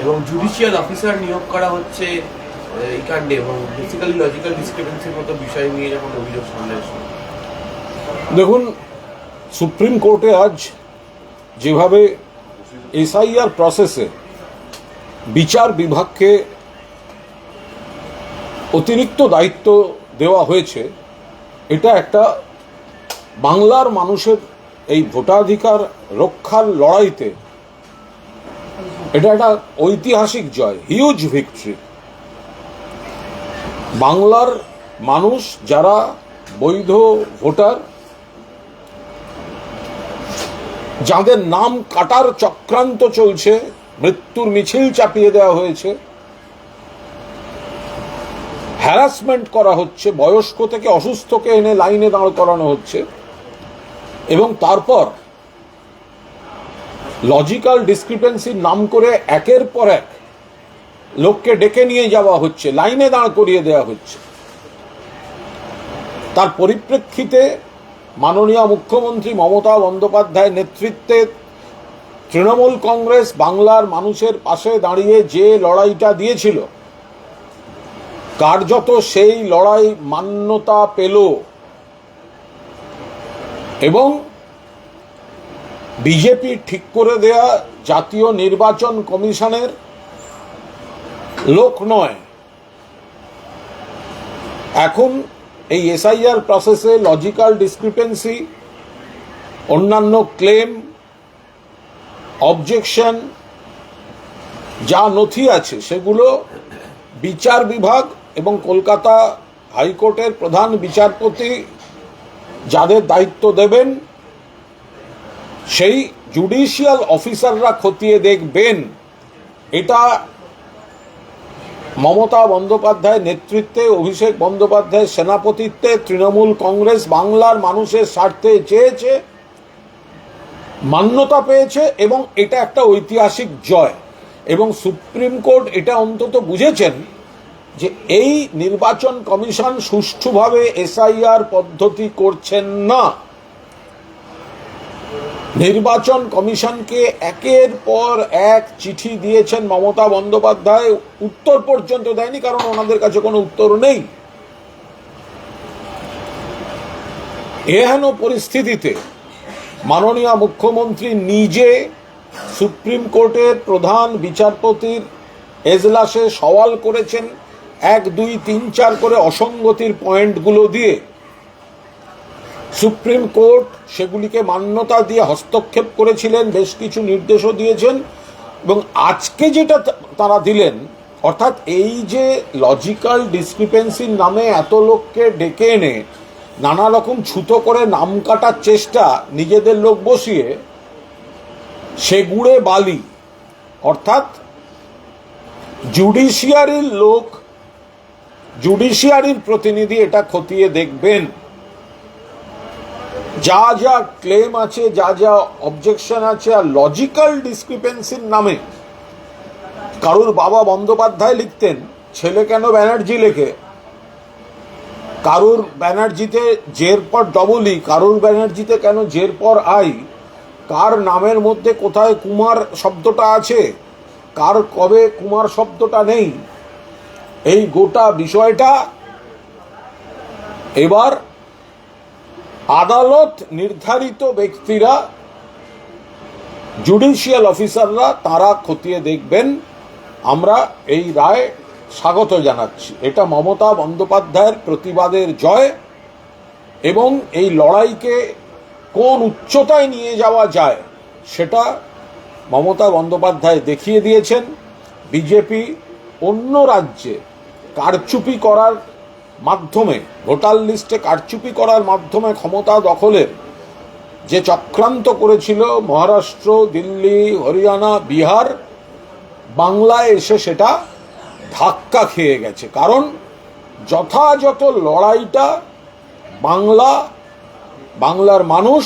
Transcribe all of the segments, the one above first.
এবং judicial officer নিয়োগ করা হচ্ছে এই কাণ্ডে, এবং বেসিক্যালি লজিক্যাল ডিসক্রিপেন্সির মতো বিষয় নিয়ে যখন অভিযোগ সামনে আসে। দেখুন, সুপ্রিম কোর্টে আজ যেভাবে এসআইআর প্রসেসে বিচার বিভাগকে অতিরিক্ত দায়িত্ব দেওয়া হয়েছে, এটা একটা বাংলার মানুষের এই ভোটাধিকার রক্ষার লড়াইতে এটা একটা ঐতিহাসিক জয়, হিউজ ভিক্টরি। বাংলার মানুষ যারা বৈধ ভোটার, যাদের নাম কাটার চক্রান্ত চলছে, মৃত্যুর মিছিল চাপিয়ে দেওয়া হয়েছে, হ্যারাসমেন্ট করা হচ্ছে, বয়স্ক থেকে অসুস্থকে এনে লাইনে দাঁড় করানো হচ্ছে, এবং তারপর লজিক্যাল ডিসক্রিপেন্সির নাম করে একের পর এক লোককে ডেকে নিয়ে যাওয়া হচ্ছে, লাইনে দাঁড় করিয়ে দেওয়া হচ্ছে। তার পরিপ্রেক্ষিতে মাননীয় মুখ্যমন্ত্রী মমতা বন্দ্যোপাধ্যায়ের নেতৃত্বে তৃণমূল কংগ্রেস বাংলার মানুষের পাশে দাঁড়িয়ে যে লড়াইটা দিয়েছিল, কার্যত সেই লড়াই মান্যতা পেল এবং বিজেপি ঠিক করে দেয়া জাতীয় নির্বাচন কমিশনের লোক নয়। এখন এই এসআইআর প্রসেসে লজিক্যাল ডিসক্রিপেন্সি, অন্যান্য ক্লেম, অবজেকশন যা নথি আছে সেগুলো বিচার বিভাগ এবং কলকাতা হাইকোর্টের প্রধান বিচারপতি যাদের দায়িত্ব দেবেন সেই জুডিশিয়াল অফিসাররা খতিয়ে দেখবেন। এটা মমতা বন্দ্যোপাধ্যায়ের নেতৃত্বে, অভিষেক বন্দ্যোপাধ্যায়ের সেনাপতিত্বে তৃণমূল কংগ্রেস বাংলার মানুষের স্বার্থে চেয়েছে, মান্যতা পেয়েছে, এবং এটা একটা ঐতিহাসিক জয়। এবং সুপ্রিম কোর্ট এটা অন্তত বুঝেছেন যে এই নির্বাচন কমিশন সুষ্ঠুভাবে এসআইআর পদ্ধতি করছেন না। নির্বাচন কমিশনকে একের পর এক চিঠি দিয়েছেন মমতা বন্দ্যোপাধ্যায়, উত্তর পর্যন্ত দেয়নি, কারণ ওনাদের কাছে কোনো উত্তর নেই। এহেন পরিস্থিতিতে মাননীয় মুখ্যমন্ত্রী নিজে সুপ্রিম কোর্টের প্রধান বিচারপতির এজলাসে সওয়াল করেছেন 1, 2, 3, 4 করে অসঙ্গতির পয়েন্টগুলো দিয়ে। সুপ্রিম কোর্ট সেগুলিকে মান্যতা দিয়ে হস্তক্ষেপ করেছিলেন, বেশ কিছু নির্দেশও দিয়েছেন, এবং আজকে যেটা তারা দিলেন, অর্থাৎ এই যে লজিক্যাল ডিসক্রিপেন্সির নামে এত লোককে ডেকে এনে নানা রকম ছুতো করে নাম কাটার চেষ্টা, নিজেদের লোক বসিয়ে, সেগুড়ে বালি, অর্থাৎ জুডিশিয়ারির লোক, জুডিশিয়ারির প্রতিনিধি এটা খতিয়ে দেখবেন। যা যা ক্লেম আছে, যা যা অবজেকশন আছে, আর লজিক্যাল ডিসক্রিপেন্সির নামে কারুর বাবা বন্দ্যোপাধ্যায় লিখতেন, ছেলে কেন ব্যানার্জি লেখে, কারুর ব্যানার্জিতে জের পর ডবলই, কারুর ব্যানার্জিতে কেন জের পর আই, কার নামের মধ্যে কোথায় কুমার শব্দটা আছে, কার কবে কুমার শব্দটা নেই, এই গোটা বিষয়টা এবার আদালত নির্ধারিত ব্যক্তিরা, জুডিশিয়াল অফিসাররা, তারা খতিয়ে দেখবেন। আমরা এই রায় স্বাগত জানাচ্ছি। এটা মমতা বন্দ্যোপাধ্যায়ের প্রতিবাদের জয়, এবং এই লড়াইকে কোন উচ্চতায় নিয়ে যাওয়া যায় সেটা মমতা বন্দ্যোপাধ্যায় দেখিয়ে দিয়েছেন। বিজেপি অন্য রাজ্যে কারচুপি করার মাধ্যমে, ভোটার লিস্টে কারচুপি করার মাধ্যমে ক্ষমতা দখলের যে চক্রান্ত করেছিল, মহারাষ্ট্র, দিল্লি, হরিয়ানা, বিহার, বাংলায় এসে সেটা ধাক্কা খেয়ে গেছে। কারণ যথাযথ লড়াইটা বাংলার মানুষ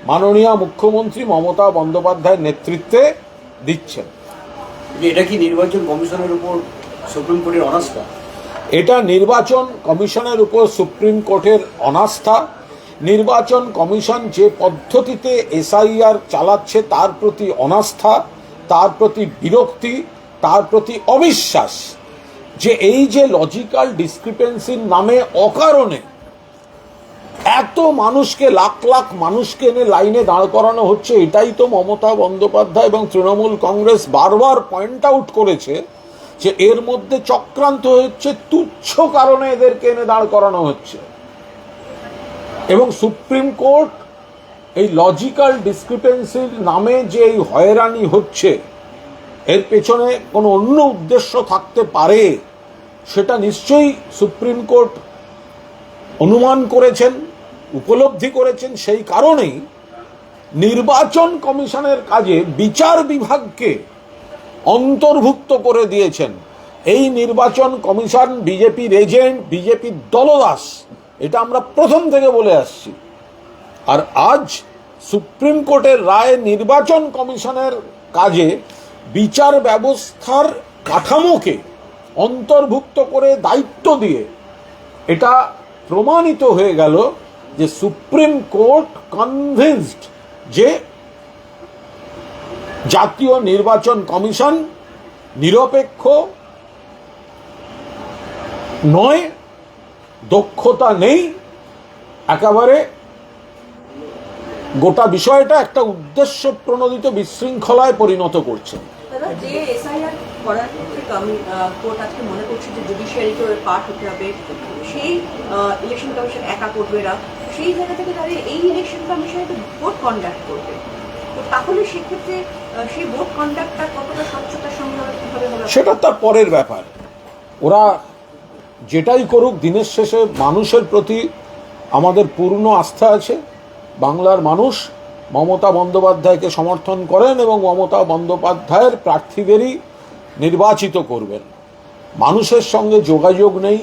মাননীয় মুখ্যমন্ত্রী মমতা বন্দ্যোপাধ্যায়ের নেতৃত্বে দিচ্ছেন। এটা কি নির্বাচন কমিশনের উপর সুপ্রিম কোর্টের অনাস্থা? এটা নির্বাচন কমিশনের উপর সুপ্রিম কোর্টের অনাস্থা। নির্বাচন কমিশন যে পদ্ধতিতে এসআইআর চালাচ্ছে তার প্রতি অনাস্থা, তার প্রতি বিরক্তি, তার প্রতি অবিশ্বাস যে এই যে লজিক্যাল ডিসক্রিপেন্সির নামে অকারণে এত মানুষকে, লাখ লাখ মানুষকে এনে লাইনে দাঁড় করানো হচ্ছে, এটাই তো মমতা বন্দ্যোপাধ্যায় এবং তৃণমূল কংগ্রেস বারবার পয়েন্ট আউট করেছে যে এর মধ্যে চক্রান্ত হচ্ছে, তুচ্ছ কারণে এদেরকে এনে দাঁড় করানো হচ্ছে। এবং সুপ্রিম কোর্ট এই লজিক্যাল ডিসক্রিপেন্সির নামে যে এই হয়রানি হচ্ছে, এর পেছনে কোনো অন্য উদ্দেশ্য থাকতে পারে সেটা নিশ্চয়ই সুপ্রিম কোর্ট অনুমান করেছেন, উপলব্ধি করেছেন। সেই কারণেই নির্বাচন কমিশনের কাজে বিচার বিভাগকে অন্তর্ভুক্ত করে দিয়েছেন। এই নির্বাচন কমিশন বিজেপির এজেন্ট, বিজেপির দলদাস, এটা আমরা প্রথম থেকে বলে আসছি। আর আজ সুপ্রিম কোর্টের রায় নির্বাচন কমিশনের কাজে বিচার ব্যবস্থার কাঠামোকে অন্তর্ভুক্ত করে দায়িত্ব দিয়ে এটা প্রমাণিত হয়ে গেল যে সুপ্রিম কোর্ট কনভিন্সড যে জাতীয় নির্বাচন কমিশন নিরপেক্ষ নয়, দক্ষতা নেই, একেবারে গোটা বিষয়টা একটা উদ্দেশ্য প্রণোদিত বিশৃঙ্খলায় পরিণত করছে। যে এসআইআর করার ক্ষেত্রে কোর্ট আজকে মনে করছে যে জুডিশিয়ারিকে পার্ট হতে হবে, সেই ইলেকশন কমিশন একা করবে না, সেই জায়গা থেকে দাঁড়িয়ে এই ইলেকশন কমিশনে তো ভোট কন্ডাক্ট করবে। তো তাহলে সেক্ষেত্রে সেই ভোট কন্ডাক্টটা কতটা স্বচ্ছতার সঙ্গে হবে, কিভাবে হবে, সেটা তার পরের ব্যাপার। ওরা যেটাই করুক, দিনের শেষে মানুষের প্রতি আমাদের পূর্ণ আস্থা আছে। বাংলার মানুষ মমতা বন্দ্যোপাধ্যায়কে সমর্থন করেন এবং মমতা বন্দ্যোপাধ্যায়ের প্রার্থীদেরই নির্বাচিত করবেন। মানুষের সঙ্গে যোগাযোগ নেই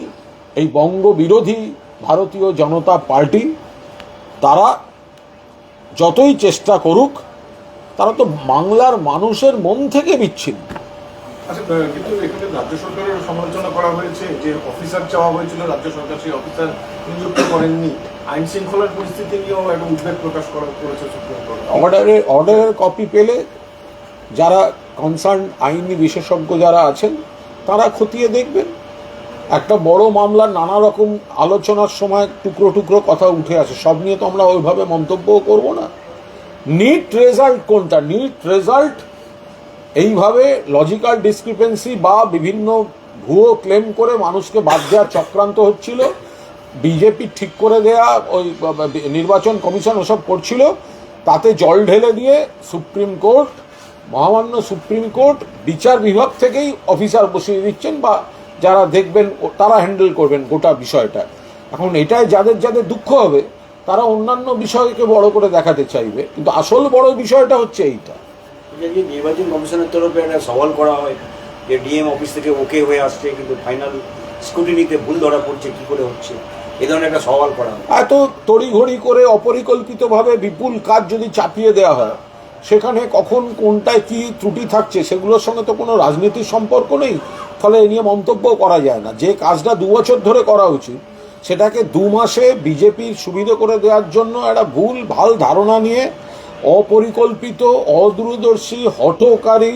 এই বঙ্গ বিরোধী ভারতীয় জনতা পার্টি। তারা যতই চেষ্টা করুক, তারা তো বাংলার মানুষের মন থেকে বিচ্ছিন্ন। আচ্ছা, কিন্তু এখানে রাজ্য সরকারের সমালোচনা করা হয়েছে যে অফিসার চাওয়া হয়েছিল, রাজ্য সরকার সেই অফিসার নিযুক্ত করেননি। আইন শৃঙ্খলার পরিস্থিতি নিয়েও একটা উদ্বেগ প্রকাশ করেছে সুপ্রিম কোর্ট। অর্ডারের কপি পেলে যারা কনসার্ন আইনি বিশেষজ্ঞ যারা আছেন তারা খতিয়ে দেখবেন। একটা বড় মামলার নানা রকম আলোচনার সময় টুকরো টুকরো কথা উঠে আসে, সব নিয়ে তো আমরা ওইভাবে মন্তব্যও করব না। নিট রেজাল্ট কোনটা? নিট রেজাল্ট এইভাবে লজিক্যাল ডিসক্রিপেন্সি বা বিভিন্ন ভুয়ো ক্লেম করে মানুষকে বাদ দেওয়ার চক্রান্ত হচ্ছিল, বিজেপি ঠিক করে দেয়া ওই নির্বাচন কমিশন ওসব করছিল, তাতে জল ঢেলে দিয়ে সুপ্রিম কোর্ট, মহামান্য সুপ্রিম কোর্ট বিচার বিভাগ থেকেই অফিসার বসিয়ে দিচ্ছেন বা যারা দেখবেন তারা হ্যান্ডেল করবেন গোটা বিষয়টা। এখন এটাই যাদের যাদের দুঃখ হবে তারা অন্যান্য বিষয়কে বড় করে দেখাতে চাইবে, কিন্তু আসল বড় বিষয়টা হচ্ছে এইটা। যে নির্বাচন কমিশনের তরফে একটা সওয়াল করা হয় যে ডিএম অফিস থেকে ওকে হয়ে আসছে, কিন্তু ফাইনাল স্ক্রুটিনিতে ভুল ধরা পড়ছে, কি করে হচ্ছে, এ ধরনের একটা সওয়াল করা হয়। এত তড়িঘড়ি করে অপরিকল্পিতভাবে বিপুল কাজ যদি চাপিয়ে দেওয়া হয়, সেখানে কখন কোনটায় কি ত্রুটি থাকছে সেগুলোর সঙ্গে তো কোনো রাজনীতির সম্পর্ক নেই, ফলে এ নিয়ে মন্তব্য করা যায় না। যে কাজটা 2 বছর ধরে করা উচিত সেটাকে 2 মাসে বিজেপির সুবিধা করে দেওয়ার জন্য একটা ভুল ভাল ধারণা নিয়ে অপরিকল্পিত, অদূরদর্শী, হঠকারী,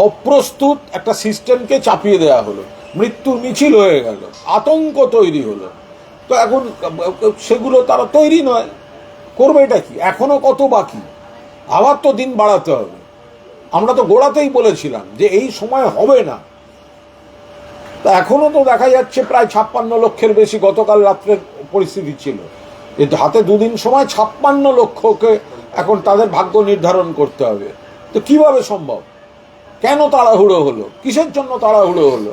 অপ্রস্তুত একটা সিস্টেমকে চাপিয়ে দেওয়া হলো, মৃত্যুর মিছিল হয়ে গেল, আতঙ্ক তৈরি হলো। তো এখন সেগুলো তারা তৈরি নয়, করবে এটা কি? এখনো কত বাকি, আবার তো দিন বাড়াতে হবে। আমরা তো গোড়াতেই বলেছিলাম যে এই সময় হবে না, তা এখনো তো দেখা যাচ্ছে প্রায় 56 লক্ষের বেশি গতকাল রাত্রের পরিস্থিতি ছিল। হাতে 2 দিন সময় 56 লক্ষকে এখন তাদের ভাগ্য নির্ধারণ করতে হবে। তো কিভাবে সম্ভব? কেন তাড়াহুড়ো হলো? কিসের জন্য তাড়াহুড়ো হলো?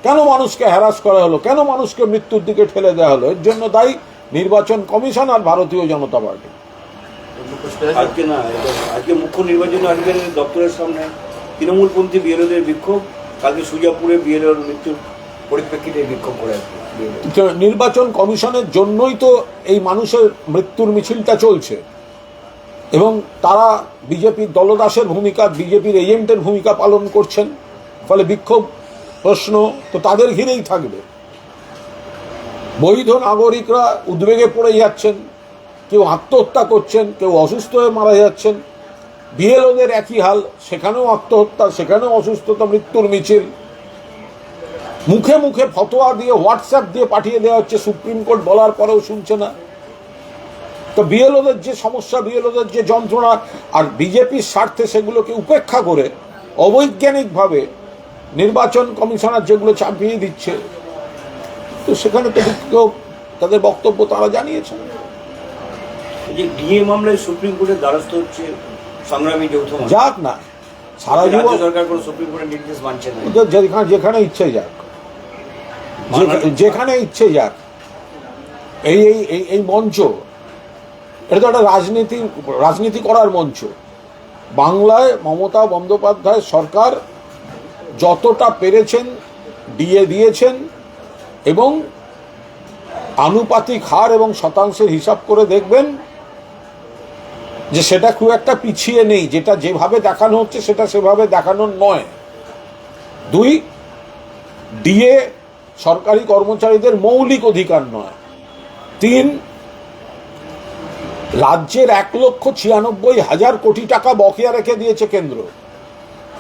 কেন মানুষকে হ্যারাস করা হলো? কেন মানুষকে মৃত্যুর দিকে ঠেলে দেওয়া হলো? এর জন্য দায়ী নির্বাচন কমিশন আর ভারতীয় জনতা পার্টি। আজকে না, আজকে মুখ্য নির্বাচনী আধিকারিকের দপ্তরের সামনে তৃণমূলপন্থী বিএলওদের বিক্ষোভ, কালকে সুজাপুরে বিএলওর মৃত্যুর পরিপ্রেক্ষিতে বিক্ষোভ করে নির্বাচন কমিশনের জন্যই তো এই মানুষের মৃত্যুর মিছিলটা চলছে, এবং তারা বিজেপির দলদাসের ভূমিকা, বিজেপির এজেন্টের ভূমিকা পালন করছেন। ফলে বিক্ষোভ প্রশ্ন তো তাদের ঘিরেই থাকবে। বৈধ নাগরিকরা উদ্বেগে পড়ে যাচ্ছেন, কেউ আত্মহত্যা করছেন, কেউ অসুস্থ হয়ে মারা যাচ্ছেন। বিএলওদের একই হাল, সেখানেও আত্মহত্যা, সেখানেও অসুস্থতা, মৃত্যুর মিছিল। মুখে মুখে ফতোয়া দিয়ে, হোয়াটসঅ্যাপ দিয়ে পাঠিয়ে দেওয়া হচ্ছে, সুপ্রিম কোর্ট বলার পরেও শুনছে না। তো বিএলওদের যে সমস্যা, বিএলওদের যে যন্ত্রণা, আর বিজেপির স্বার্থে সেগুলোকে উপেক্ষা করে অবৈজ্ঞানিকভাবে নির্বাচন কমিশনার যেগুলো চাপিয়ে দিচ্ছে, তো সেখানে তো বিক্ষোভ, তাদের বক্তব্য তারা জানিয়েছেন। এই যে ডিএ মামলায় সুপ্রিম কোর্টের দ্বারস্থ হচ্ছে সংগ্রামী যৌথ মঞ্চ। যাক না, সারা রাজ্য জীবন সরকার কোনো সুপ্রিম কোর্টের নির্দেশ মানছে না। যেখানে ইচ্ছে যাক, যেখানে ইচ্ছে যাক। এই এই এই মঞ্চ, এটা তো একটা রাজনীতি করার মঞ্চ। বাংলায় মমতা বন্দ্যোপাধ্যায় সরকার যতটা পেরেছেন ডিএ দিয়েছেন, এবং আনুপাতিক হার এবং শতাংশের হিসাব করে দেখবেন যে সেটা খুব একটা পিছিয়ে নেই। যেটা যেভাবে দেখানো হচ্ছে সেটা সেভাবে দেখানোর নয়। 2, ডিএ সরকারি কর্মচারীদের মৌলিক অধিকার নয়। 3, রাজ্যের 1,96,000 কোটি টাকা বকেয়া রেখে দিয়েছে কেন্দ্র।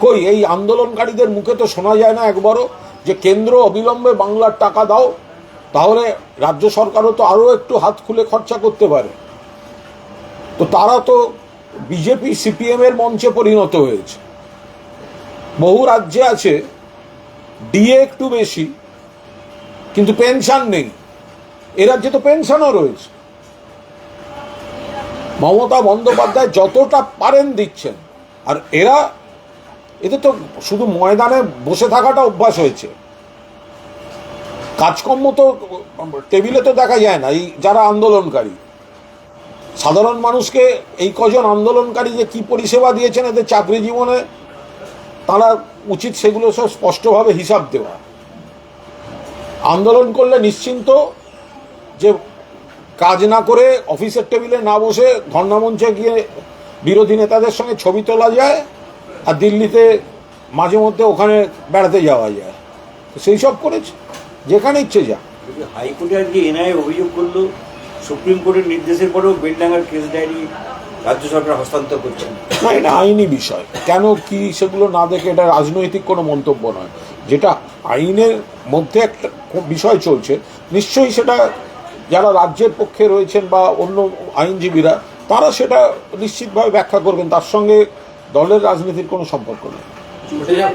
কই এই আন্দোলনকারীদের মুখে তো শোনা যায় না একবারও যে কেন্দ্র অবিলম্বে বাংলার টাকা দাও, তাহলে রাজ্য সরকারও তো আরও একটু হাত খুলে খরচা করতে পারে। তো তারা তো বিজেপি সিপিএম এর মঞ্চে পরিণত হয়েছে। বহু রাজ্যে আছে ডিএ একটু বেশি কিন্তু পেনশন নেই, এ রাজ্যে তো পেনশনও রয়েছে। মমতা বন্দ্যোপাধ্যায় যতটা পারেন দিচ্ছেন, আর এদের তো শুধু ময়দানে বসে থাকাটা অভ্যাস হয়েছে, কাজকর্ম তো টেবিলে তো দেখা যায় না। এই যারা আন্দোলনকারী, সাধারণ মানুষকে এই কজন আন্দোলনকারী যে কি পরিষেবা দিয়েছেন এদের চাকরি জীবনে, তারা উচিত সেগুলো সব স্পষ্টভাবে হিসাব দেওয়া। আন্দোলন করলে নিশ্চিন্ত যে কাজ না করে অফিসের টেবিলে না বসে ধর্ণামঞ্চে গিয়ে বিরোধী নেতাদের সঙ্গে ছবি তোলা যায়, আর দিল্লিতে মাঝে মধ্যে ওখানে বেড়াতে যাওয়া যায়। সেই সব করেছে, যেখানে ইচ্ছে যা। হাইকোর্টে আজকে এনআইএ অভিযোগ করলো সুপ্রিম কোর্টের নির্দেশের পরেও বেলডাঙ্গার কেস ডায়েরি রাজ্য সরকার হস্তান্তর করছে না, এটা আইনি বিষয়। কেন কি সেগুলো না দেখে, এটা রাজনৈতিক কোনো মন্তব্য নয়। যেটা আইনের মধ্যে একটা বিষয় চলছে, নিশ্চয়ই সেটা যারা রাজ্যের পক্ষে রয়েছেন বা অন্য আইনজীবীরা, তারা সেটা নিশ্চিতভাবে ব্যাখ্যা করবেন। তার সঙ্গে দলের রাজনীতির কোনো সম্পর্ক নেই।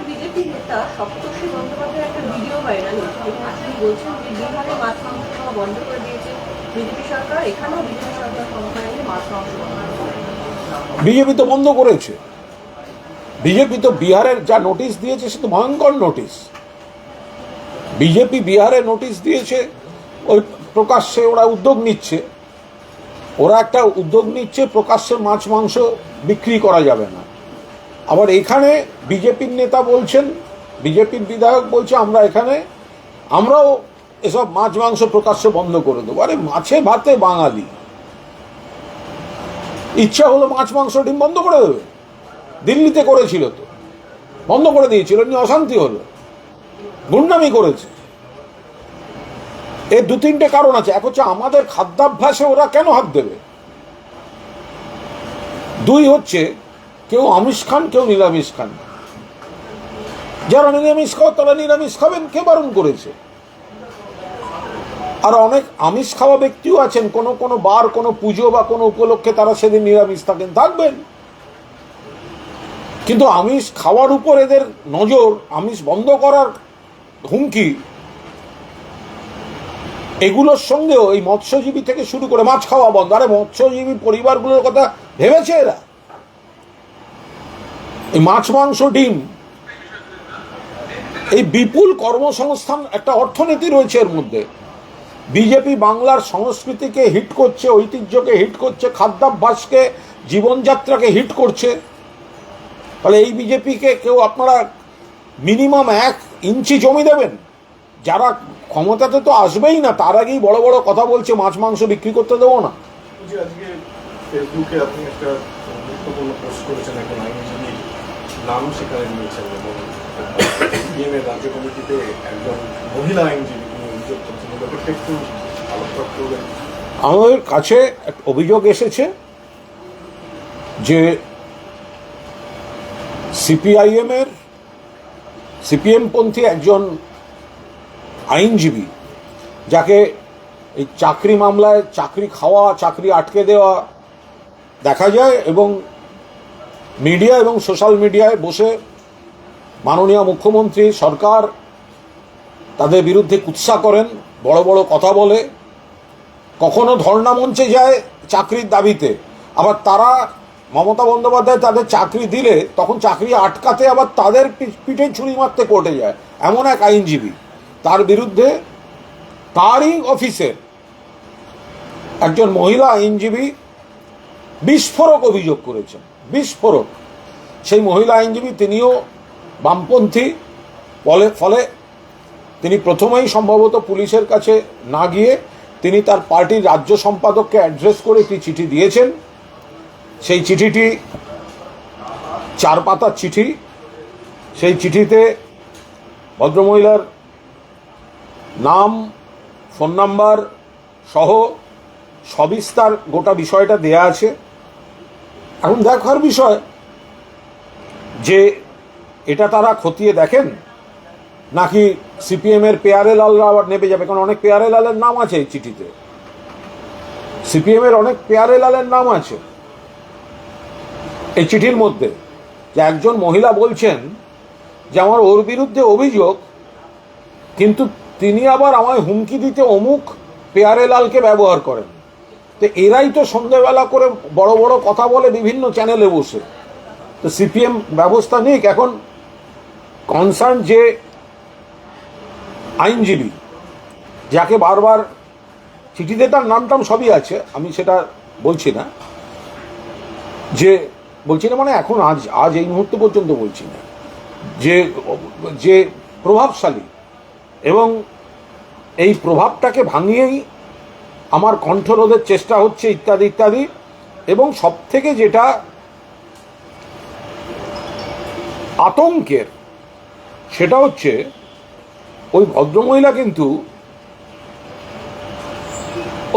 বিজেপি নেতা সপ্তর্ষি বন্দ্যোপাধ্যায়ের একটা ভিডিও ভাইরাল হচ্ছে, তিনি বলছেন যে বিহারে মাছ মাংস খাওয়া বন্ধ করে দিয়েছে বিজেপি সরকার, এখানেও বিজেপি সরকার ক্ষমতায় এলে মাছ মাংস বন্ধ করে। বিজেপি তো বন্ধ করেছে। বিজেপি তো বিহারের যা নোটিশ দিয়েছে সে তো ভয়ঙ্কর নোটিশ। বিজেপি বিহারে নোটিশ দিয়েছে, ওই প্রকাশ্যে ওরা উদ্যোগ নিচ্ছে, একটা উদ্যোগ নিচ্ছে প্রকাশ্যে মাছ মাংস বিক্রি করা যাবে না। আবার এখানে বিজেপির নেতা বলছেন, বিজেপির বিধায়ক বলছে আমরাও এসব মাছ মাংস প্রকাশ্যে বন্ধ করে দেবো। আরে মাছে ভাতে বাঙালি, ইচ্ছা হলো মাছ মাংস ডিম বন্ধ করে দেবে। দিল্লিতে করেছিল তো, বন্ধ করে দিয়েছিল, নিয়ে অশান্তি হলো, গুন্ডামি করেছে। এর 2-3টে কারণ আছে। এক হচ্ছে আমাদের খাদ্যাভ্যাসে ওরা কেন হাত দেবে। 2 হচ্ছে কেউ আমিষ খান, কেউ নিরামিষ খান। যারা নিরামিষ খাও তারা নিরামিষ খাবেন, কে বারণ করেছে? আর অনেক আমিষ খাওয়া ব্যক্তিও আছেন, কোনো বার, কোনো পুজো বা কোনো উপলক্ষে তারা সেদিন নিরামিষ থাকবেন। কিন্তু আমিষ খাওয়ার উপর এদের নজর, আমিষ বন্ধ করার হুমকি, এগুলোর সঙ্গেও এই মৎস্যজীবী থেকে শুরু করে মাছ খাওয়া বন্ধ। আরে মৎস্যজীবী পরিবারগুলোর কথা ভেবেছে এরা? এই মাছ মাংস ডিম, এই বিপুল কর্মসংস্থান, একটা অর্থনীতি রয়েছে এর মধ্যে। বিজেপি বাংলার সংস্কৃতিকে হিট করছে, ঐতিহ্যকে হিট করছে, খাদ্যাভ্যাসকে, জীবনযাত্রাকে হিট করছে। তাহলে এই বিজেপিকে কেউ আপনারা মিনিমাম 1 ইঞ্চি জমি দেবেন? যারা ক্ষমতাতে তো আসবেই না, তার আগেই বড় বড় কথা বলছে মাছ মাংস বিক্রি করতে দেবো না। আজকে ফেসবুকে আপনি একটা গুরুত্বপূর্ণ পোস্ট করেছেন, একটা আইনজীবীর নাম সেখানে নিয়েছেন, এবং সিপিএমের রাজ্য কমিটিতে একজন মহিলা আইনজীবী তিনি অভিযোগ করছেন। ব্যাপারটা একটু আলোচনা করবেন। আমাদের কাছে একটা অভিযোগ এসেছে যে সিপিএমপন্থী একজন আইনজীবী, যাকে এই চাকরি মামলায় চাকরি খাওয়া, চাকরি আটকে দেওয়া দেখা যায়, এবং মিডিয়া এবং সোশ্যাল মিডিয়ায় বসে মাননীয় মুখ্যমন্ত্রী, সরকার তাদের বিরুদ্ধে কুৎসা করেন, বড় বড় কথা বলে, কখনো ধর্ণা মঞ্চে যায় চাকরির দাবিতে, আবার তারা মমতা বন্দ্যোপাধ্যায় তাদের চাকরি দিলে তখন চাকরি আটকাতে আবার তাদের পিঠে ছুরি মারতে কোর্টে যায়। এমন এক আইনজীবী, তার বিরুদ্ধে তারই অফিসের একজন মহিলা আইনজীবী বিস্ফোরক অভিযোগ করেছেন, বিস্ফোরক। সেই মহিলা আইনজীবী তিনিও বামপন্থী, ফলে তিনি প্রথমেই সম্ভবত পুলিশের কাছে না গিয়ে তিনি তার পার্টির রাজ্য সম্পাদককে অ্যাড্রেস করে একটি চিঠি দিয়েছেন। সেই চিঠিটি 4 পাতার চিঠি। সেই চিঠিতে ভদ্রমহিলার নাম, ফোন নাম্বার সহ সবিস্তার গোটা বিষয়টা দেয়া আছে। এখন দেখার বিষয় যে এটা তারা খতিয়ে দেখেন নাকি সিপিএমের পেয়ারে লালরা আবার নেমে যাবে, কারণ অনেক পেয়ারে লালের নাম আছে এই চিঠিতে, সিপিএমের অনেক পেয়ারে লালের নাম আছে এই চিঠির মধ্যে। যে একজন মহিলা বলছেন যে আমার ওর বিরুদ্ধে অভিযোগ, কিন্তু তিনি আবার আমায় হুমকি দিতে অমুক পেয়ারে লালকে ব্যবহার করেন। তো এরাই তো সন্ধ্যেবেলা করে বড় বড় কথা বলে বিভিন্ন চ্যানেলে বসে। তো সিপিএম ব্যবস্থা নিক। এখন কনসার্ন যে আইনজীবী, যাকে বারবার চিঠিতে তার নামটাম সবই আছে, আমি সেটা বলছি না, মানে এখন আজ এই মুহূর্ত পর্যন্ত বলছি না, যে প্রভাবশালী এবং এই প্রভাবটাকে ভাঙিয়েই আমার কণ্ঠরোধের চেষ্টা হচ্ছে ইত্যাদি ইত্যাদি। এবং সব থেকে যেটা আতঙ্কের সেটা হচ্ছে ওই ভদ্রমহিলা কিন্তু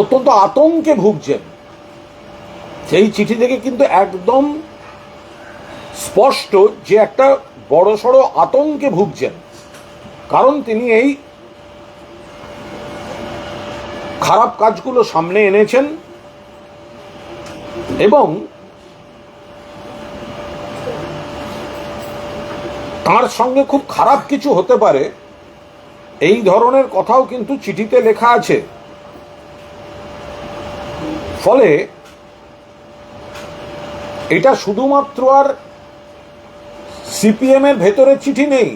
অত্যন্ত আতঙ্কে ভুগছেন। সেই চিঠি থেকে কিন্তু একদম স্পষ্ট যে একটা বড়সড় আতঙ্কে ভুগছেন, কারণ তিনি এই খারাপ কাজগুলো সামনে এনেছেন এবং তার সঙ্গে খুব খারাপ কিছু হতে পারে এই ধরনের কথাও কিন্তু চিঠিতে লেখা আছে। ফলে এটা শুধুমাত্র আর সিপিএম এর ভেতরে চিঠি নেই,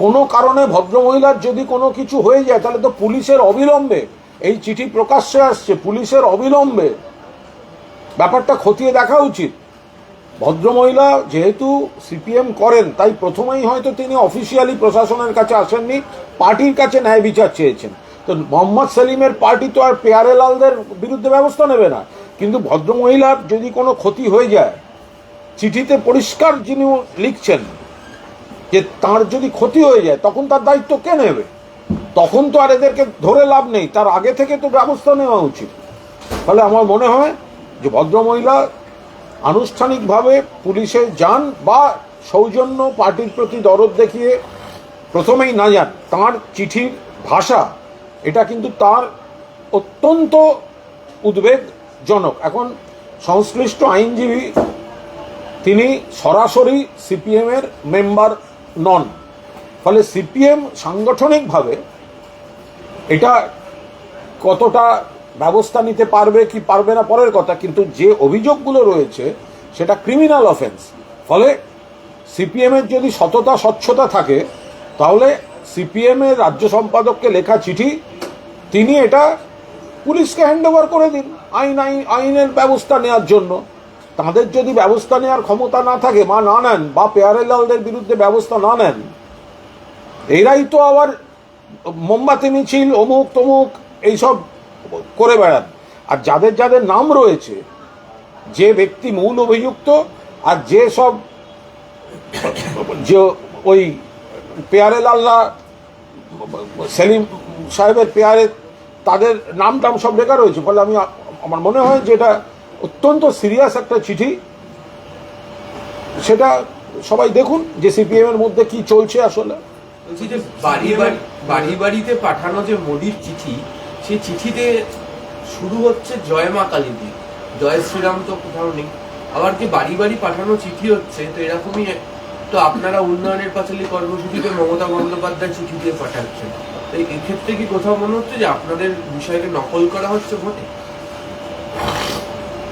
কোনো কারণে ভদ্রমহিলার যদি কোনো কিছু হয়ে যায় তাহলে তো পুলিশের অবিলম্বে, এই চিঠি প্রকাশ্যে আসছে, পুলিশের অবিলম্বে ব্যাপারটা খতিয়ে দেখা উচিত। ভদ্রমহিলা যেহেতু সিপিএম করেন তাই প্রথমেই হয়তো তিনি অফিসিয়ালি প্রশাসনের কাছে আসেননি, পার্টির কাছে ন্যায় বিচার চেয়েছেন। তো মোহাম্মদ সেলিমের পার্টি তো আর পেয়ারে লালদের বিরুদ্ধে ব্যবস্থা নেবে না, কিন্তু ভদ্রমহিলার যদি কোনো ক্ষতি হয়ে যায়, চিঠিতে পরিষ্কার যিনি লিখছেন যে তার যদি ক্ষতি হয়ে যায় তখন তার দায়িত্ব কে নেবে? তখন তো আর এদেরকে ধরে লাভ নেই, তার আগে থেকে তো ব্যবস্থা নেওয়া উচিত। ফলে আমার মনে হয় যে ভদ্রমহিলা আনুষ্ঠানিকভাবে পুলিশে যান বা সৌজন্য পার্টির প্রতি দরদ দেখিয়ে প্রথমেই না যান, তাঁর চিঠির ভাষা এটা কিন্তু তার অত্যন্ত উদ্বেগজনক। এখন সংশ্লিষ্ট আইনজীবী তিনি সরাসরি সিপিএমের মেম্বার নন, ফলে সিপিএম সাংগঠনিকভাবে এটা কতটা ব্যবস্থা নিতে পারবে কি পারবে না পরের কথা, কিন্তু যে অভিযোগগুলো রয়েছে সেটা ক্রিমিনাল অফেন্স। ফলে সিপিএমের যদি সততা স্বচ্ছতা থাকে তাহলে সিপিএমের রাজ্য সম্পাদককে লেখা চিঠি তিনি এটা পুলিশকে হ্যান্ডওভার করে দিন আইনের ব্যবস্থা নেওয়ার জন্য। তাদের যদি ব্যবস্থা নেওয়ার ক্ষমতা না থাকে বা না নেন, বা পেয়ারেলালদের বিরুদ্ধে ব্যবস্থা না নেন, এরাই তো আবার মোমবাতি মিছিল অমুক তমুক এইসব করে বেড়ান। আর যাদের যাদের নাম রয়েছে, যে ব্যক্তি মূল অভিযুক্ত আর যে সব যে ওই পেয়ারেলালরা সেলিম সাহেবের পেয়ারে তাদের নাম টাম সব লেখা রয়েছে। ফলে আমার মনে হয় যে এটা অত্যন্ত সিরিয়াস একটা চিঠি, সেটা সবাই দেখুন যে সিপিএম এর মধ্যে কি চলছে আসলে। বলছি যে বাড়ি বাড়িতে পাঠানো যে মোদির চিঠি, সেই চিঠিতে শুরু হচ্ছে জয় মা কালী দিয়ে, জয় শ্রীরাম তো কোথাও নেই। আবার যে বাড়ি বাড়ি পাঠানো চিঠি হচ্ছে, তো এরকমই তো আপনারা উন্নয়নের পাঁচালী কর্মসূচিতে মমতা বন্দ্যোপাধ্যায় চিঠি দিয়ে পাঠাচ্ছেন, তো এই ক্ষেত্রে কি কোথাও মনে হচ্ছে যে আপনাদের বিষয়কে নকল করা হচ্ছে ভোটে?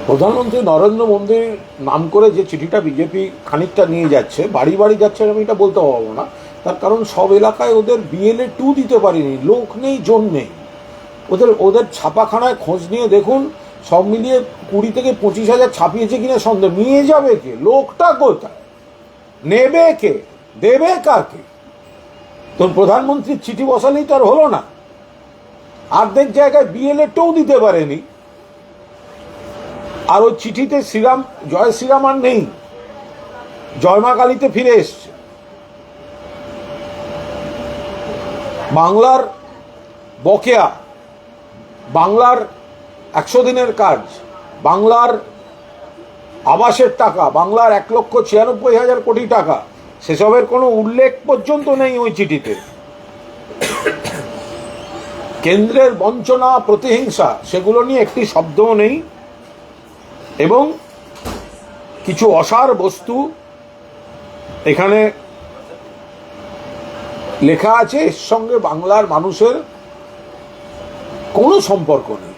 প্রধানমন্ত্রী নরেন্দ্র মোদীর নাম করে যে চিঠিটা বিজেপি খানিকটা নিয়ে যাচ্ছে, বাড়ি বাড়ি যাচ্ছে আমি এটা বলতে পারবো না, তার কারণ সব এলাকায় ওদের BLA 2 দিতে পারিনি, লোক নেই, জন নেই। ওদের ছাপাখানায় খোঁজ নিয়ে দেখুন, সব মিলিয়ে 20 থেকে 25,000 ছাপিয়েছে কিনা সন্দেহ। নিয়ে যাবে কে? লোকটা কোথায়? নেবে কে? দেবে কাকে? তোর প্রধানমন্ত্রীর চিঠি বসালেই তো আর হলো না। অর্ধেক জায়গায় BLA 2 দিতে পারেনি, আর ওই চিঠিতে শ্রীরাম, জয় শ্রীরাম আর নেই, জয় মা কালীতে ফিরে এসছে। বাংলার বকেয়া, বাংলার 100 দিনের কাজ, বাংলার আবাসের টাকা, বাংলার 1,96,000 কোটি টাকা, সেসবের কোনো উল্লেখ পর্যন্ত নেই ওই চিঠিতে। কেন্দ্রের বঞ্চনা, প্রতিহিংসা, সেগুলো নিয়ে একটি শব্দও নেই। এবং কিছু অসার বস্তু এখানে লেখা আছে, এর সঙ্গে বাংলার মানুষের কোনো সম্পর্ক নেই।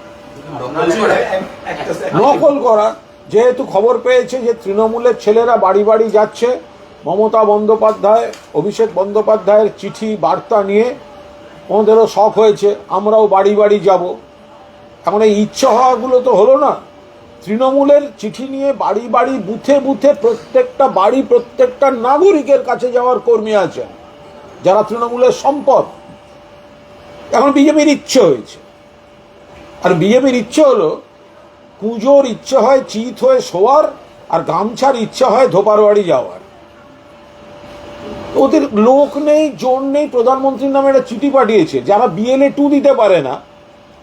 নকল করা, যেহেতু খবর পেয়েছে যে তৃণমূলের ছেলেরা বাড়ি বাড়ি যাচ্ছে, মমতা বন্দ্যোপাধ্যায়, অভিষেক বন্দ্যোপাধ্যায়ের চিঠি বার্তা নিয়ে ওদেরও শখ হয়েছে, আমরাও বাড়ি বাড়ি যাব। এখন এই ইচ্ছে হওয়াগুলো তো হলো না। তৃণমূলের চিঠি নিয়ে বাড়ি বাড়ি, বুথে বুথে, প্রত্যেকটা বাড়ি, প্রত্যেকটা নাগরিকের কাছে যাওয়ার কর্মী আছেন যারা তৃণমূলের সম্পদ। এখন বিজেপির ইচ্ছে হয়েছে, আর বিজেপির ইচ্ছে হলো, পুজোর ইচ্ছে হয় চিত হয়ে শোয়ার, আর গামছার ইচ্ছা হয় ধোপার বাড়ি যাওয়ার। ওদের লোক নেই, জন নেই। প্রধানমন্ত্রীর নামে একটা চিঠি পাঠিয়েছে, যারা BLA 2 দিতে পারে না,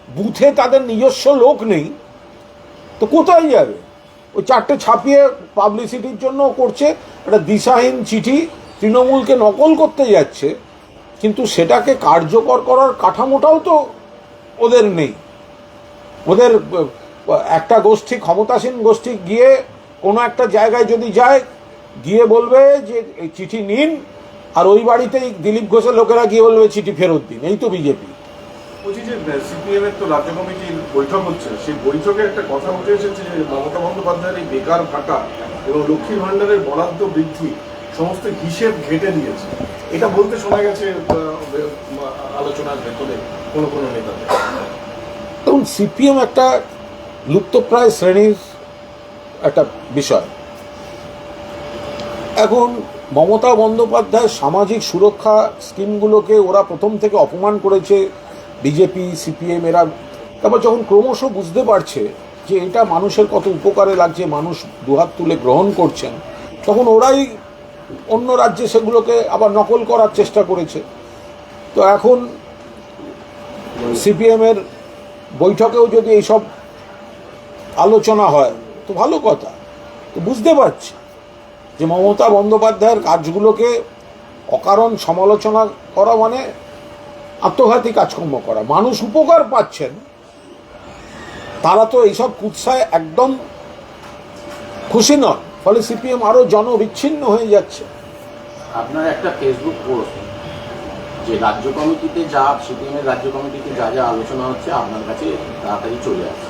বুথে তাদের নিজস্ব লোক নেই, তো কোথায় যাবে? ওই 4টে ছাপিয়ে পাবলিসিটির জন্য করছে একটা দিশাহীন চিঠি, তৃণমূলকে নকল করতে যাচ্ছে, কিন্তু সেটাকে কার্যকর করার কাঠামোটাও তো ওদের নেই। ওদের একটা গোষ্ঠী, ক্ষমতাসীন গোষ্ঠী গিয়ে কোনো একটা জায়গায় যদি যায়, গিয়ে বলবে যে এই চিঠি নিন, আর ওই বাড়িতেই দিলীপ ঘোষের লোকেরা গিয়ে বলবে চিঠি ফেরত দিন। এই তো বিজেপি। বলছি যে সিপিএম এর তো রাজ্য কমিটির বৈঠক হচ্ছে, সেই বৈঠকে একটা কথা উঠে এসেছে যে মমতা বন্দ্যোপাধ্যায়ের এই বেকার ভাতা এবং লক্ষ্মীর ভান্ডারের বরাদ্দ বৃদ্ধি সমস্ত হিসেব ঘেটে দিয়েছে, এটা বলতে শোনা গেছে আলোচনার ভেতরে কোনো কোনো নেতাদের। তখন সিপিএম একটা লুপ্তপ্রায় শ্রেণীর একটা বিষয়। এখন মমতা বন্দ্যোপাধ্যায়ের সামাজিক সুরক্ষা স্কিমগুলোকে ওরা প্রথম থেকে অপমান করেছে, বিজেপি, সিপিএম এরা। তারপর যখন ক্রমশ বুঝতে পারছে যে এটা মানুষের কত উপকারে লাগছে, মানুষ দুহাত তুলে গ্রহণ করছেন, তখন ওরাই অন্য রাজ্যে সেগুলোকে আবার নকল করার চেষ্টা করেছে। তো এখন সিপিএমের বৈঠকেও যদি এইসব আলোচনা হয় তো ভালো কথা। তো বুঝতে পারছি যে মমতা বন্দ্যোপাধ্যায়ের কাজগুলোকে অকারণ সমালোচনা করা মানে আত্মঘাতী কাজকর্ম করা। মানুষ উপকার পাচ্ছেন, তারা তো এইসব কুৎসায় একদম খুশি নন, ফলে সিপিএম আরো জনবিচ্ছিন্ন হয়ে যাচ্ছে। আপনার একটা ফেসবুক পোস্ট যে রাজ্য কমিটিতে যা, সিপিএমের রাজ্য কমিটিতে যা যা আলোচনা হচ্ছে আপনার কাছে তাড়াতাড়ি চলে আসছে।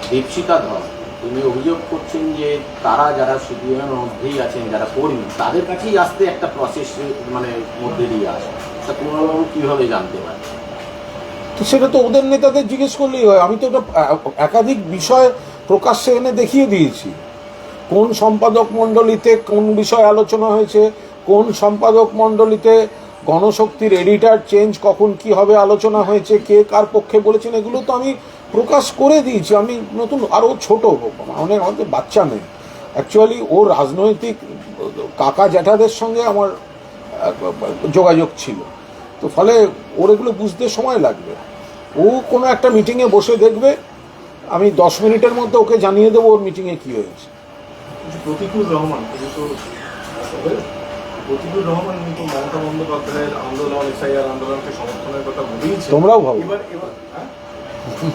দীপশিখা ধর তিনি অভিযোগ করছেন যে তারা যারা সিপিএমের মধ্যেই আছেন, যারা কর্মী, তাদের কাছেই আসতে একটা প্রসেস মানে মধ্যে দিয়ে আসে। তা পুনর্বাবু কীভাবে জানতে পারে? তো সেটা তো ওদের নেতাদের জিজ্ঞেস করলেই হয়। আমি তো ওটা একাধিক বিষয় প্রকাশ্যে এনে দেখিয়ে দিয়েছি, কোন সম্পাদক মণ্ডলীতে কোন বিষয় আলোচনা হয়েছে, কোন সম্পাদক মণ্ডলীতে গণশক্তির এডিটার চেঞ্জ কখন কি হবে আলোচনা হয়েছে, কে কার পক্ষে বলেছেন, এগুলো তো আমি প্রকাশ করে দিয়েছি। আমি নতুন, আর ও ছোটো, অনেক আমাদের বাচ্চা মেয়ে, অ্যাকচুয়ালি ওর রাজনৈতিক কাকা জ্যাঠাদের সঙ্গে আমার যোগাযোগ ছিল, তো ফলে ওর এগুলো বুঝতে সময় লাগবে। ও কোনো একটা মিটিংয়ে বসে দেখবে, আমি 10 মিনিটের মধ্যে ওকে জানিয়ে দেবো ওর মিটিংয়ে কী হয়েছে। প্রতিকুল রহমান, তিনি তো প্রতিকুর রহমান কিন্তু মমতা বন্দ্যোপাধ্যায়ের আন্দোলন, এসআইআর আন্দোলনকে সমর্থনের কথা বলেইছে। তোমরাও ভাবো, এবার হ্যাঁ?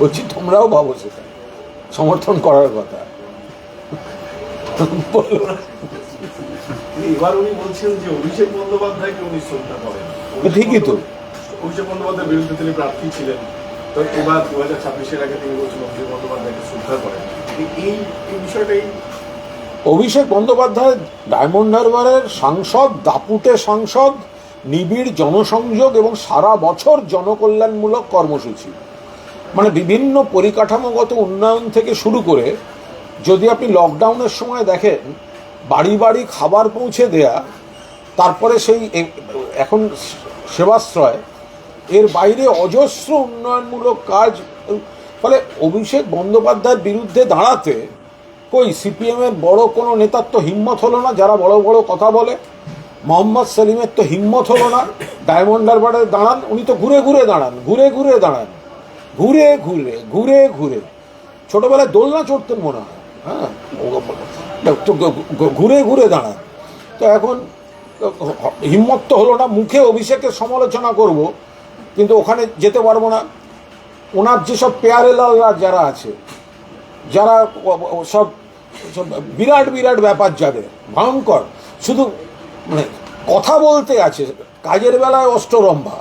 বলছি তোমরাও ভাবো সেটা সমর্থন করার কথা। বলো। এবার উনি বলছেন যে অভিষেক বন্দ্যোপাধ্যায়কে উনি শ্রদ্ধা করেন। ঠিকই তো। অভিষেক বন্দ্যোপাধ্যায়ের বিরুদ্ধে তিনি প্রার্থী ছিলেন, তো এবার 2026-এর আগে তিনি বলছেন অভিষেক বন্দ্যোপাধ্যায়কে শ্রদ্ধা করেন। এই বিষয়টাই অভিষেক বন্দ্যোপাধ্যায় ডায়মন্ড হারবারের সাংসদ, দাপুটে সাংসদ, নিবিড় জনসংযোগ এবং সারা বছর জনকল্যাণমূলক কর্মসূচি, মানে বিভিন্ন পরিকাঠামোগত উন্নয়ন থেকে শুরু করে, যদি আপনি লকডাউনের সময় দেখেন বাড়ি বাড়ি খাবার পৌঁছে দেয়া, তারপরে সেই এখন সেবাশ্রয়, এর বাইরে অজস্র উন্নয়নমূলক কাজ। ফলে অভিষেক বন্দ্যোপাধ্যায়ের বিরুদ্ধে দাঁড়াতে কই সিপিএমের বড় কোনো নেতার তো হিম্মত হলো না, যারা বড় বড় কথা বলে। মোহাম্মদ সেলিমের তো হিম্মত হলো না ডায়মন্ড হারবারে দাঁড়ান, উনি তো ঘুরে ঘুরে দাঁড়ান, ঘুরে ঘুরে দাঁড়ান, ঘুরে ঘুরে ঘুরে ঘুরে। ছোটবেলায় দোলনা চড়তেন মনে হয়, হ্যাঁ, তো ঘুরে ঘুরে দাঁড়ান। তো এখন হিম্মত তো হলো না, মুখে অভিষেকের সমালোচনা করব কিন্তু ওখানে যেতে পারবো না। ওনার যেসব পেয়ারেলালরা যারা আছে, যারা সব সব বিরাট বিরাট ব্যাপার, যাদের ভয়ঙ্কর, শুধু মানে কথা বলতে আছে, কাজের বেলায় অষ্টরম্ভা,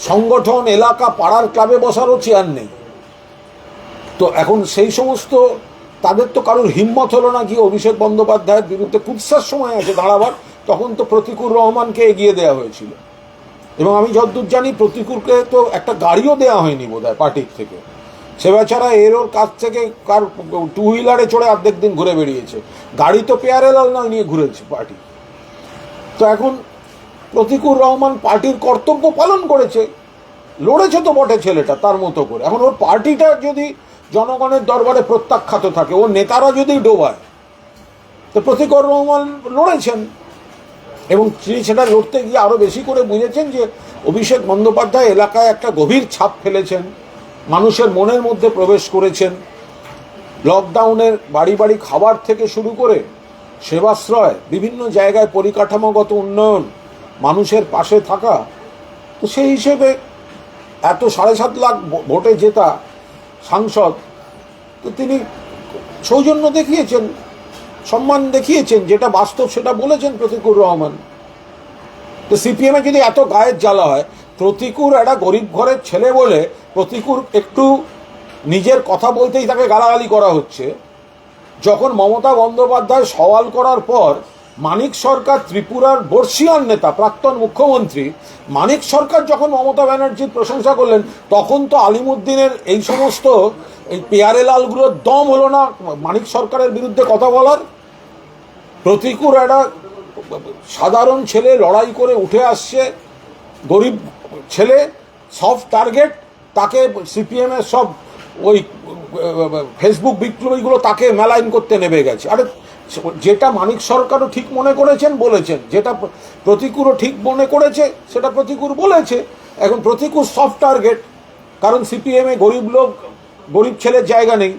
সংগঠন, এলাকা, পাড়ার ক্লাবে বসারও চেয়ার নেই। তো এখন সেই সমস্ত তাদের তো কারোর হিম্মত হলো না কি অভিষেক বন্দ্যোপাধ্যায়ের বিরুদ্ধে, কুৎসার সময় আছে দাঁড়াবার, তখন তো প্রতিকুর রহমানকে এগিয়ে দেওয়া হয়েছিল। এবং আমি যতদূর জানি প্রতিকুরকে তো একটা গাড়িও দেওয়া হয়নি বোধহয় পার্টির থেকে। সে বেচারা ওর কাছ থেকে কার টু হুইলারে চড়ে অর্ধেক দিন ঘুরে বেরিয়েছে, গাড়ি তো পেয়ারেলাল নয় নিয়ে ঘুরেছে পার্টি। তো এখন প্রতিকুর রহমান পার্টির কর্তব্য পালন করেছে, লড়েছে তো বটে ছেলেটা তার মতো করে। এখন ওর পার্টিটা যদি জনগণের দরবারে প্রত্যাখ্যাত থাকে, ওর নেতারা যদি ডোবায়, তো প্রতিকুর রহমান লড়েছেন এবং তিনি সেটা লড়তে গিয়ে আরও বেশি করে বুঝেছেন যে অভিষেক বন্দ্যোপাধ্যায় এলাকায় একটা গভীর ছাপ ফেলেছেন, মানুষের মনের মধ্যে প্রবেশ করেছেন। লকডাউনের বাড়ি বাড়ি খাবার থেকে শুরু করে সেবাশ্রয়, বিভিন্ন জায়গায় পরিকাঠামোগত উন্নয়ন, মানুষের পাশে থাকা। তো সেই হিসেবে এত 7.5 লাখ ভোটে জেতা সাংসদ, তো তিনি সৌজন্য দেখিয়েছেন, সম্মান দেখিয়েছেন, যেটা বাস্তব সেটা বলেছেন প্রতিকুর রহমান। তো সিপিএমে যদি এত গায়ের জ্বালা হয়, প্রতিকুর একটা গরিব ঘরের ছেলে বলে প্রতিকুর একটু নিজের কথা বলতেই তাকে গালাগালি করা হচ্ছে, যখন মমতা বন্দ্যোপাধ্যায় সওয়াল করার পর মানিক সরকার, ত্রিপুরার বর্ষীয়ান নেতা, প্রাক্তন মুখ্যমন্ত্রী মানিক সরকার যখন মমতা ব্যানার্জির প্রশংসা করলেন, তখন তো আলিমুদ্দিনের এই সমস্ত এই পেয়ারেলালগুলোর দম হলো না মানিক সরকারের বিরুদ্ধে কথা বলার। প্রতিকুর একটা সাধারণ ছেলে, লড়াই করে উঠে আসছে, গরিব ছেলে, সফট টার্গেট, তাকে সিপিএমের সব ওই ফেসবুক বিপ্লবীগুলো তাকে মেলাইন করতে নেমে গেছে। আরে যেটা মানিক সরকারও ঠিক মনে করেছেন বলেছেন, যেটা প্রতিকুরও ঠিক মনে করেছে সেটা প্রতিকুর বলেছে। এখন প্রতিকুর সফট টার্গেট, কারণ সিপিএমে গরিব লোক, গরিব ছেলের জায়গা নেই।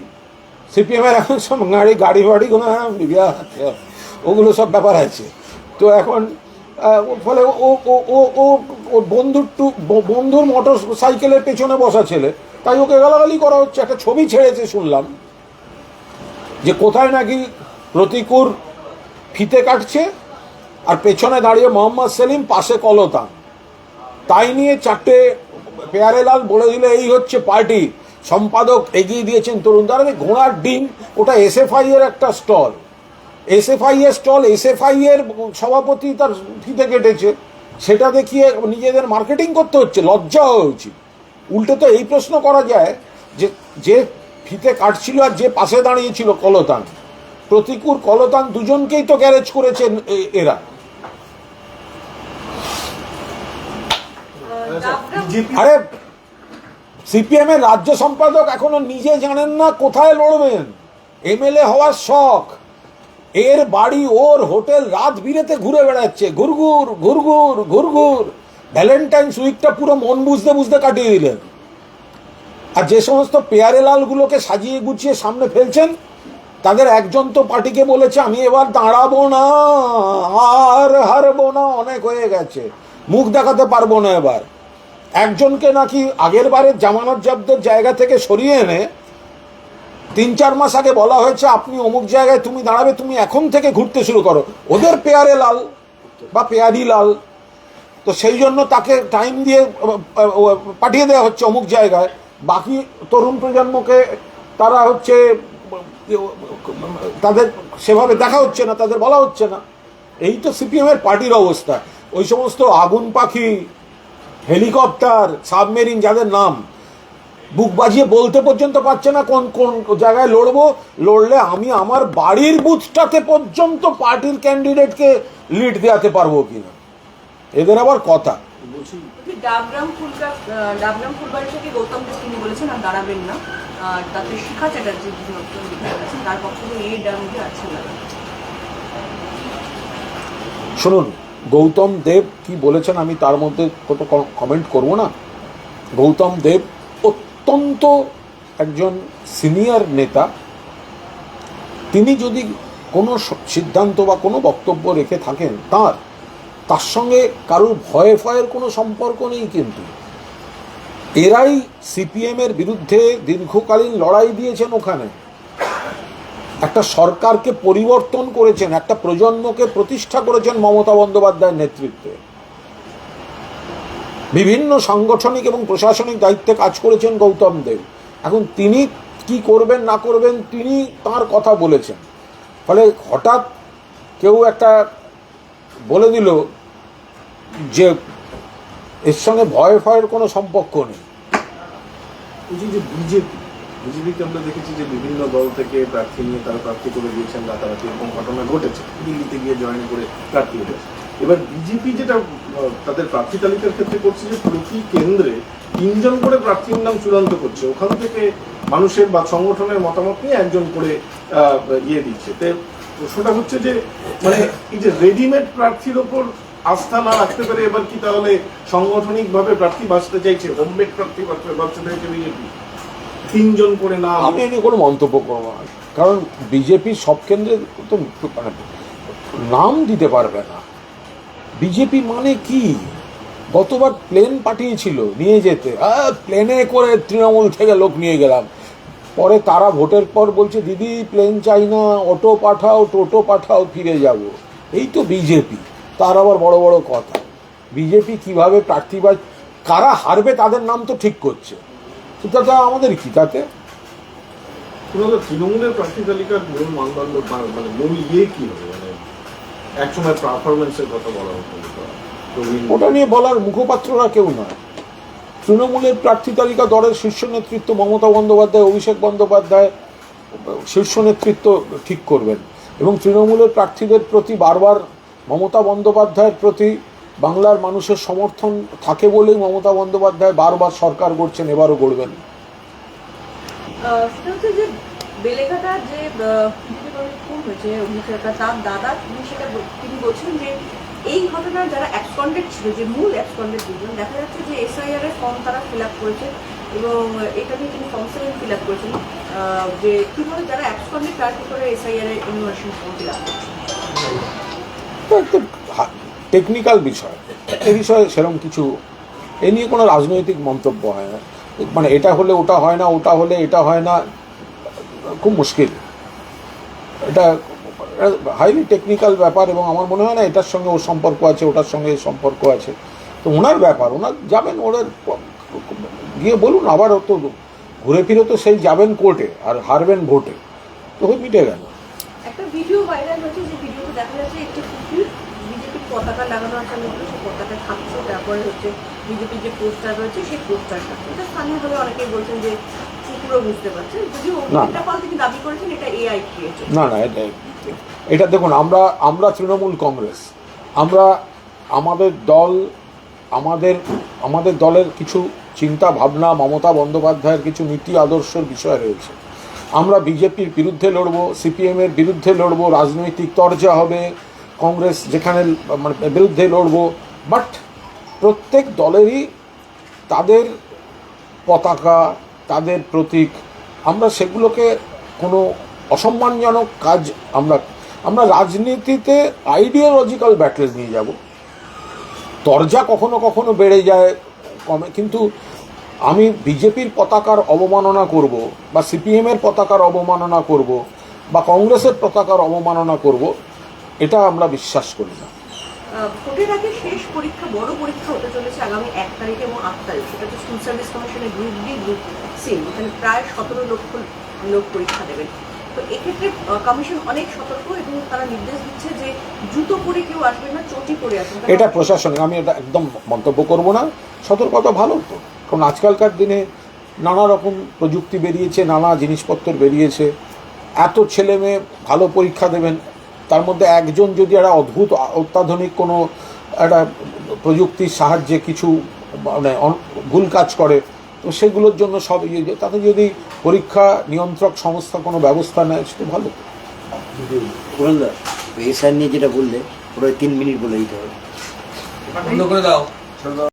সিপিএমের এখন সব গাড়ি বাড়ি ওগুলো সব ব্যাপার আছে। তো এখন ফলে ও বন্ধুর মোটর সাইকেলের পেছনে বসা ছেলে, তাই ওকে গালাগালি করা হচ্ছে। একটা ছবি ছেড়েছে শুনলাম যে কোথায় নাকি প্রতিকুর ফিতে কাটছে আর পেছনে দাঁড়িয়ে মোহাম্মদ সেলিম, পাশে কলতান। তাই নিয়ে 4টে পেয়ারেলাল বলে দিলে এই হচ্ছে পার্টি। সম্পাদক এগিয়ে দিয়েছেন তরুণ তারা, ঘোড়ার ডিম, ওটা এসএফআই এর একটা স্টল, এসএফআই এর স্টল, এসএফআই এর সভাপতি তার ফিতে কেটেছে, সেটা দেখিয়ে নিজেদের মার্কেটিং করতে হচ্ছে। লজ্জা হওয়া উচিত। উল্টে তো এই প্রশ্ন করা যায় যে ফিতে কাটছিল আর যে পাশে দাঁড়িয়েছিল কলতান, প্রতিকুর কলতান দুজনকেই তো গ্যারেজ করেছেন এরা। আরে সিপিএম এর রাজ্য সম্পাদক এখনো নিজে জানেন না কোথায় লড়বেন। এমএলএ হওয়ার শখ, এর বাড়ি, ওর হোটেল, রাত বিরেতে ঘুরে বেড়াচ্ছে, ঘুরঘুর ঘুরঘুর ঘুরঘুর। ভ্যালেন্টাইন্স উইকটা পুরো মন বুঝতে বুঝতে কাটিয়ে দিলেন। আর যে সমস্ত পেয়ারেলালগুলোকে সাজিয়ে গুছিয়ে সামনে ফেলছেন, তাদের একজন তো পার্টিকে বলেছে আমি এবার দাঁড়াবো না, আর হারবো না, অনেক হয়ে গেছে, মুখ দেখাতে পারবো না এবার। একজনকে নাকি আগের বারের জামানত জব্দের জায়গা থেকে সরিয়ে এনে 3-4 মাস আগে বলা হয়েছে আপনি অমুক জায়গায় তুমি দাঁড়াবে, তুমি এখন থেকে ঘুরতে শুরু করো। ওদের পেয়ারে লাল বা পেয়ারি লাল, তো সেই জন্য তাকে টাইম দিয়ে পাঠিয়ে দেওয়া হচ্ছে অমুক জায়গায়। বাকি তরুণ প্রজন্মকে তারা হচ্ছে তাদের সেভাবে দেখা হচ্ছে না, তাদের বলা হচ্ছে না। এই তো সিপিএমের পার্টির অবস্থা। ওই সমস্ত আগুন পাখি, হেলিকপ্টার, সাবমেরিন যাদের নাম, বুক বাজিয়ে বলতে পর্যন্ত পারছে না কোন কোন জায়গায় লড়বো, লড়লে আমি আমার বাড়ির বুথটাতে পর্যন্ত পার্টির ক্যান্ডিডেটকে লিড দেওয়াতে পারবো কিনা, এদের আবার কথা। ডাবগ্রাম ফুলবাড়ি থেকে গৌতম দেব তিনি বলেছেন আর দাঁড়াবেন না, আর তাতে শিখা চ্যাটার্জি বলেছেন তার পক্ষে এই ডামকে আছে না। শুনুন, গৌতম দেব কি বলেছেন আমি তার মধ্যে কত কমেন্ট করব না। গৌতম দেব অত্যন্ত একজন সিনিয়র নেতা। তিনি যদি কোনো সিদ্ধান্ত বা কোনো বক্তব্য রেখে থাকেন, তার সঙ্গে কারোর ভয়ে ফয়ের কোনো সম্পর্ক নেই। কিন্তু এরাই সিপিএমের বিরুদ্ধে দীর্ঘকালীন লড়াই দিয়েছেন, ওখানে একটা সরকারকে পরিবর্তন করেছেন, একটা প্রজন্মকে প্রতিষ্ঠা করেছেন মমতা বন্দ্যোপাধ্যায়ের নেতৃত্বে। বিভিন্ন সাংগঠনিক এবং প্রশাসনিক দায়িত্বে কাজ করেছেন গৌতম দেব। এখন তিনি কি করবেন না করবেন তিনি তার কথা বলেছেন। ফলে হঠাৎ কেউ একটা বলে দিল যে এর সঙ্গে ভয় ভয়ের কোনো সম্পর্ক নেই। এই যে বিজেপিকে আমরা দেখেছি যে বিভিন্ন দল থেকে প্রার্থী নিয়ে তারা প্রার্থী করে দিয়েছেন, রাতারাতি এরকম ঘটনা ঘটেছে, দিল্লিতে গিয়ে জয়েন করে প্রার্থী হয়েছে। এবার বিজেপি যেটা তাদের প্রার্থী তালিকার ক্ষেত্রে করছে যে প্রতি কেন্দ্রে 3 জন করে প্রার্থীর নাম চূড়ান্ত করছে, ওখান থেকে মানুষের বা সংগঠনের মতামত নিয়ে একজন করে দিচ্ছে। তো প্রশ্নটা হচ্ছে যে মানে এই যে রেডিমেড প্রার্থীর ওপর আস্থা না রাখতে পারে এবার কি তাহলে সাংগঠনিকভাবে প্রার্থী বাঁচতে চাইছে, হোমমেড প্রার্থী বাঁচতে চাইছে বিজেপি? 3 জন করে নাম, আমি এ নিয়ে কোনো মন্তব্য করবো না, কারণ বিজেপি সব কেন্দ্রে তো নাম দিতে পারবে না। বিজেপি মানে কি? গতবার প্লেন পাঠিয়েছিল নিয়ে যেতে, প্লেনে করে তৃণমূল থেকে লোক নিয়ে গেলাম, পরে তারা ভোটের পর বলছে দিদি প্লেন চাই না, অটো পাঠাও, টোটো পাঠাও, ফিরে যাব। এই তো বিজেপি, তার আবার বড় বড় কথা। বিজেপি কিভাবে প্রার্থী বা কারা হারবে তাদের নাম তো ঠিক করছে, তাতে আমাদের কি? তাতে তৃণমূলের প্রার্থী তালিকার মূল মানদণ্ড মানে মূল কি হবে? মানে একসময় পারফরমেন্সের কথা বলা হতো, ওটা নিয়ে বলার মুখপাত্ররা কেউ নয়। তৃণমূলের প্রার্থী তালিকা দলের শীর্ষ নেতৃত্ব মমতা বন্দ্যোপাধ্যায়, অভিষেক বন্দ্যোপাধ্যায় শীর্ষ নেতৃত্ব ঠিক করবেন। এবং তৃণমূলের প্রার্থীদের প্রতি বারবার মমতা বন্দ্যোপাধ্যায়ের প্রতি বাংলার মানুষের সমর্থন থাকে বলেই মমতা বন্দ্যোপাধ্যায় বারবার সরকার গড়ছেন, এবারও গড়বেন। সেটা হচ্ছে যে বেলেঘাটার যে খুন হয়েছে তার দাদা, তিনি বলছেন যে এই ঘটনার যারা অ্যাবসকন্ডেড ছিল, যে মূল অ্যাবসকন্ডেড দুজন, দেখা যাচ্ছে যে এসআইআর এর ফর্ম তারা ফিল আপ করেছে এবং এটা নিয়ে তিনি ফর্ম 7 ফিল আপ করেছেন, যে কীভাবে যারা অ্যাবসকন্ডেড তারা কী করে এসআইআর এর ইনভার্সন ফর্ম ফিল আপ করছে। টেকনিক্যাল বিষয়, এ বিষয়ে সেরকম কিছু, এ নিয়ে কোনো রাজনৈতিক মন্তব্য হয় না। মানে এটা হলে ওটা হয় না, ওটা হলে এটা হয় না, খুব মুশকিল। এটা হাইলি টেকনিক্যাল ব্যাপার এবং আমার মনে হয় না এটার সঙ্গে ওর সম্পর্ক আছে, ওটার সঙ্গে সম্পর্ক আছে। তো ওনার ব্যাপার, ওনার যাবেন, ওনার গিয়ে বলুন। আবার তো ঘুরে ফিরে তো সেই যাবেন কোর্টে আর হারবেন ভোটে, তো মিটে গেল। একটা ভিডিও ভাইরাল হয়েছে, যে ভিডিওতে দেখা যাচ্ছে একটি কুকুর বিজেপির পতাকা লাগানো আছে, সেই পতাকা খাচ্ছে, তারপরে হচ্ছে বিজেপির যে পোস্টার রয়েছে সেই পোস্টারটা, এটা স্থানীয়ভাবে অনেকেই বলছেন যে কুকুরও বুঝতে পারছেন, যদিও অভিনেতা পাল তিনি দাবি করেছেন এটা এআই ক্রিয়েটেড। না, এটা দেখুন, আমরা তৃণমূল কংগ্রেস, আমরা আমাদের দল, আমাদের দলের কিছু চিন্তা ভাবনা, মমতা বন্দ্যোপাধ্যায়ের কিছু নীতি আদর্শের বিষয় রয়েছে। আমরা বিজেপির বিরুদ্ধে লড়বো, সিপিএমের বিরুদ্ধে লড়বো, রাজনৈতিক তরজা হবে, কংগ্রেস যেখানে মানে বিরুদ্ধে লড়বো। বাট প্রত্যেক দলেরই তাদের পতাকা, তাদের প্রতীক, আমরা সেগুলোকে কোনো অসম্মানজনক কাজ আমরা রাজনীতিতে আইডিওলজিক্যাল ব্যাটল নিয়ে যাব। দরজা কখনো কখনো বেড়ে যায়, কমে, কিন্তু আমি বিজেপির পতাকার অবমাননা করব বা সিপিএমের পতাকার অবমাননা করব বা কংগ্রেসের পতাকার অবমাননা করব, এটা আমরা বিশ্বাস করি না। ভোটের আগে শেষ পরীক্ষা, বড় পরীক্ষা হতে চলেছে আগামী 1 তারিখ এবং 8 তারিখ। সেটা হচ্ছে স্কুল সার্ভিস কমিশনের গ্রুপ ডি, গ্রুপ সি, এখানে প্রায় 17 লক্ষ লোক পরীক্ষা দেবেন। তো এক্ষেত্রে কমিশন অনেক সতর্ক এবং তারা নির্দেশ দিচ্ছে যে জুতো পরে কেউ আসবেন না, চটি পরে আসবেন। এটা প্রশাসনিক, আমি এটা একদম মন্তব্য করব না। সতর্কতা ভালো তো, কারণ আজকালকার দিনে নানা রকম প্রযুক্তি বেরিয়েছে, নানা জিনিসপত্র বেরিয়েছে। এত ছেলে মেয়ে ভালো পরীক্ষা দেবেন, তার মধ্যে একজন যদি একটা অদ্ভুত অত্যাধুনিক কোনো একটা প্রযুক্তির সাহায্যে কিছু মানে ভুল কাজ করে, তো সেগুলোর জন্য সব তাতে যদি পরীক্ষা নিয়ন্ত্রক সংস্থা কোনো ব্যবস্থা নেয়, সেটা ভালো। এসআর নিয়ে যেটা বললে ওরা 3 মিনিট বলে দিতে হবে। বন্ধ করে দাও।